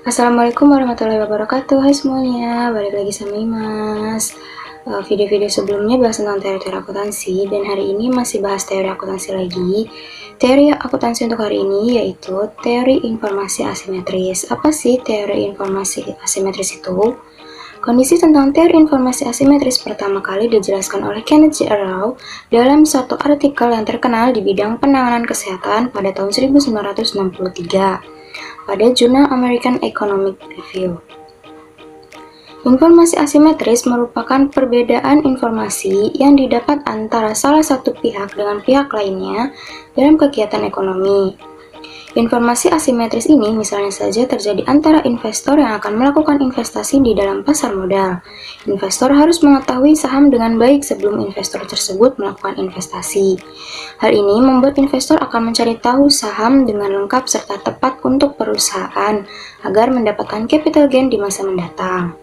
Assalamualaikum warahmatullahi wabarakatuh. Hai semuanya, balik lagi sama Imas. Video-video sebelumnya bahas tentang teori-teori akuntansi, dan hari ini masih bahas teori akuntansi lagi. Teori akuntansi untuk hari ini yaitu teori informasi asimetris. Apa sih teori informasi asimetris itu? Kondisi tentang teori informasi asimetris pertama kali dijelaskan oleh Kenneth J. Arrow dalam satu artikel yang terkenal di bidang penanganan kesehatan pada tahun 1963 pada jurnal American Economic Review. Informasi asimetris merupakan perbedaan informasi yang didapat antara salah satu pihak dengan pihak lainnya dalam kegiatan ekonomi. Informasi asimetris ini misalnya saja terjadi antara investor yang akan melakukan investasi di dalam pasar modal. Investor harus mengetahui saham dengan baik sebelum investor tersebut melakukan investasi. Hal ini membuat investor akan mencari tahu saham dengan lengkap serta tepat untuk perusahaan agar mendapatkan capital gain di masa mendatang.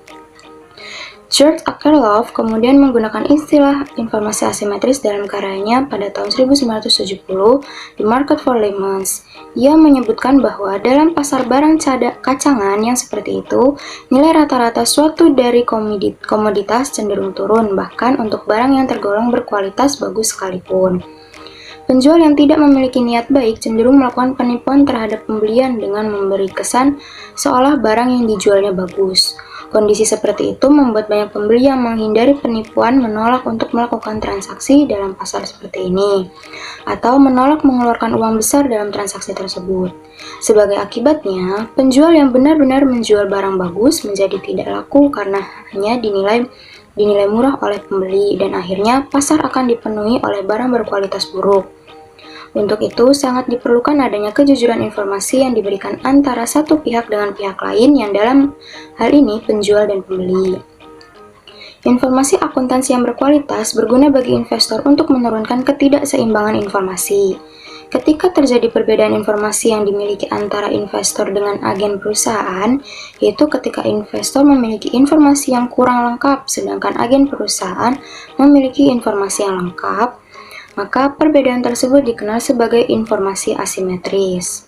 George Akerlof kemudian menggunakan istilah informasi asimetris dalam karyanya pada tahun 1970, The Market for Lemons. Ia menyebutkan bahwa dalam pasar barang kacangan yang seperti itu, nilai rata-rata suatu dari komoditas cenderung turun, bahkan untuk barang yang tergolong berkualitas bagus sekalipun. Penjual yang tidak memiliki niat baik cenderung melakukan penipuan terhadap pembelian dengan memberi kesan seolah barang yang dijualnya bagus. Kondisi seperti itu membuat banyak pembeli yang menghindari penipuan menolak untuk melakukan transaksi dalam pasar seperti ini, atau menolak mengeluarkan uang besar dalam transaksi tersebut. Sebagai akibatnya, penjual yang benar-benar menjual barang bagus menjadi tidak laku karena hanya dinilai murah oleh pembeli, dan akhirnya pasar akan dipenuhi oleh barang berkualitas buruk. Untuk itu, sangat diperlukan adanya kejujuran informasi yang diberikan antara satu pihak dengan pihak lain, yang dalam hal ini penjual dan pembeli. Informasi akuntansi yang berkualitas berguna bagi investor untuk menurunkan ketidakseimbangan informasi. Ketika terjadi perbedaan informasi yang dimiliki antara investor dengan agen perusahaan, yaitu ketika investor memiliki informasi yang kurang lengkap sedangkan agen perusahaan memiliki informasi yang lengkap, maka perbedaan tersebut dikenal sebagai informasi asimetris.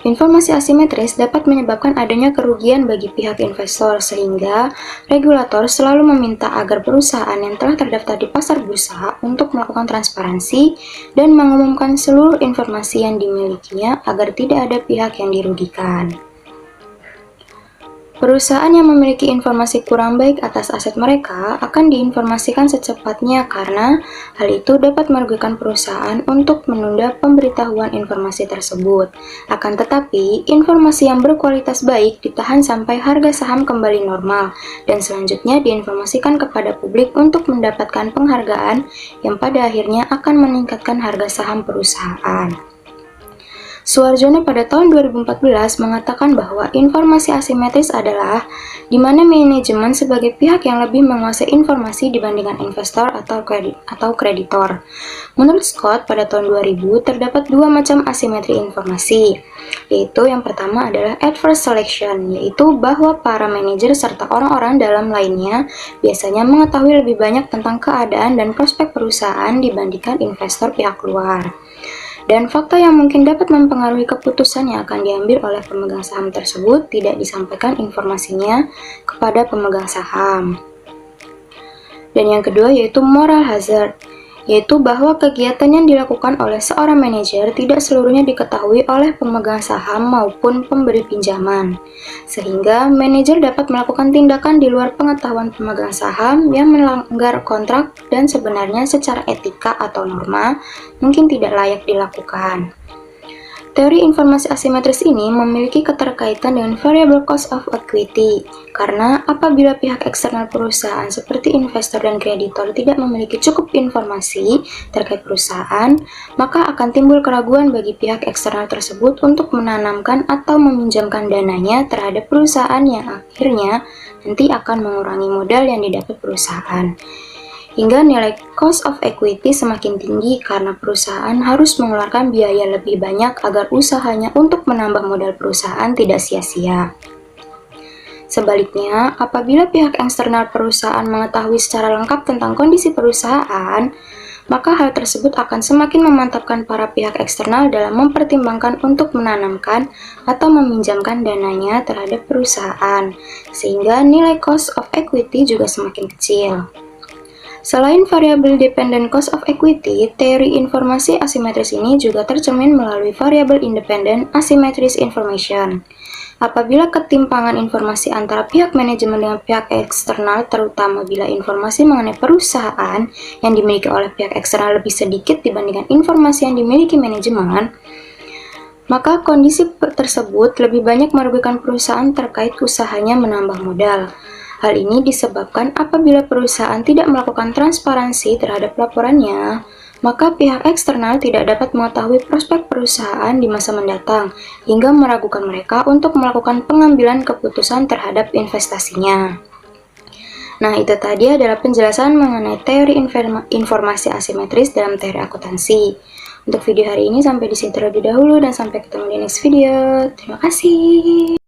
Informasi asimetris dapat menyebabkan adanya kerugian bagi pihak investor, sehingga regulator selalu meminta agar perusahaan yang telah terdaftar di pasar bursa untuk melakukan transparansi dan mengumumkan seluruh informasi yang dimilikinya agar tidak ada pihak yang dirugikan. Perusahaan yang memiliki informasi kurang baik atas aset mereka akan diinformasikan secepatnya karena hal itu dapat merugikan perusahaan untuk menunda pemberitahuan informasi tersebut. Akan tetapi, informasi yang berkualitas baik ditahan sampai harga saham kembali normal dan selanjutnya diinformasikan kepada publik untuk mendapatkan penghargaan yang pada akhirnya akan meningkatkan harga saham perusahaan. Suarjono pada tahun 2014 mengatakan bahwa informasi asimetris adalah di mana manajemen sebagai pihak yang lebih menguasai informasi dibandingkan investor atau kreditor. Menurut Scott pada tahun 2000 terdapat dua macam asimetri informasi, yaitu yang pertama adalah adverse selection, yaitu bahwa para manajer serta orang-orang dalam lainnya biasanya mengetahui lebih banyak tentang keadaan dan prospek perusahaan dibandingkan investor pihak luar. Dan fakta yang mungkin dapat mempengaruhi keputusan yang akan diambil oleh pemegang saham tersebut tidak disampaikan informasinya kepada pemegang saham. Dan yang kedua yaitu moral hazard, yaitu bahwa kegiatan yang dilakukan oleh seorang manajer tidak seluruhnya diketahui oleh pemegang saham maupun pemberi pinjaman, sehingga manajer dapat melakukan tindakan di luar pengetahuan pemegang saham yang melanggar kontrak dan sebenarnya secara etika atau norma mungkin tidak layak dilakukan. Teori informasi asimetris ini memiliki keterkaitan dengan variable cost of equity, karena apabila pihak eksternal perusahaan seperti investor dan kreditor tidak memiliki cukup informasi terkait perusahaan, maka akan timbul keraguan bagi pihak eksternal tersebut untuk menanamkan atau meminjamkan dananya terhadap perusahaan yang akhirnya nanti akan mengurangi modal yang didapat perusahaan. Hingga nilai cost of equity semakin tinggi karena perusahaan harus mengeluarkan biaya lebih banyak agar usahanya untuk menambah modal perusahaan tidak sia-sia. Sebaliknya, apabila pihak eksternal perusahaan mengetahui secara lengkap tentang kondisi perusahaan, maka hal tersebut akan semakin memantapkan para pihak eksternal dalam mempertimbangkan untuk menanamkan atau meminjamkan dananya terhadap perusahaan, sehingga nilai cost of equity juga semakin kecil. Selain variabel dependent cost of equity, teori informasi asimetris ini juga tercermin melalui variabel independent asymmetric information. Apabila ketimpangan informasi antara pihak manajemen dengan pihak eksternal, terutama bila informasi mengenai perusahaan yang dimiliki oleh pihak eksternal lebih sedikit dibandingkan informasi yang dimiliki manajemen, maka kondisi tersebut lebih banyak merugikan perusahaan terkait usahanya menambah modal. Hal ini disebabkan apabila perusahaan tidak melakukan transparansi terhadap laporannya, maka pihak eksternal tidak dapat mengetahui prospek perusahaan di masa mendatang, hingga meragukan mereka untuk melakukan pengambilan keputusan terhadap investasinya. Nah, itu tadi adalah penjelasan mengenai teori informasi asimetris dalam teori akuntansi. Untuk video hari ini sampai di sini terlebih dahulu dan sampai ketemu di next video. Terima kasih.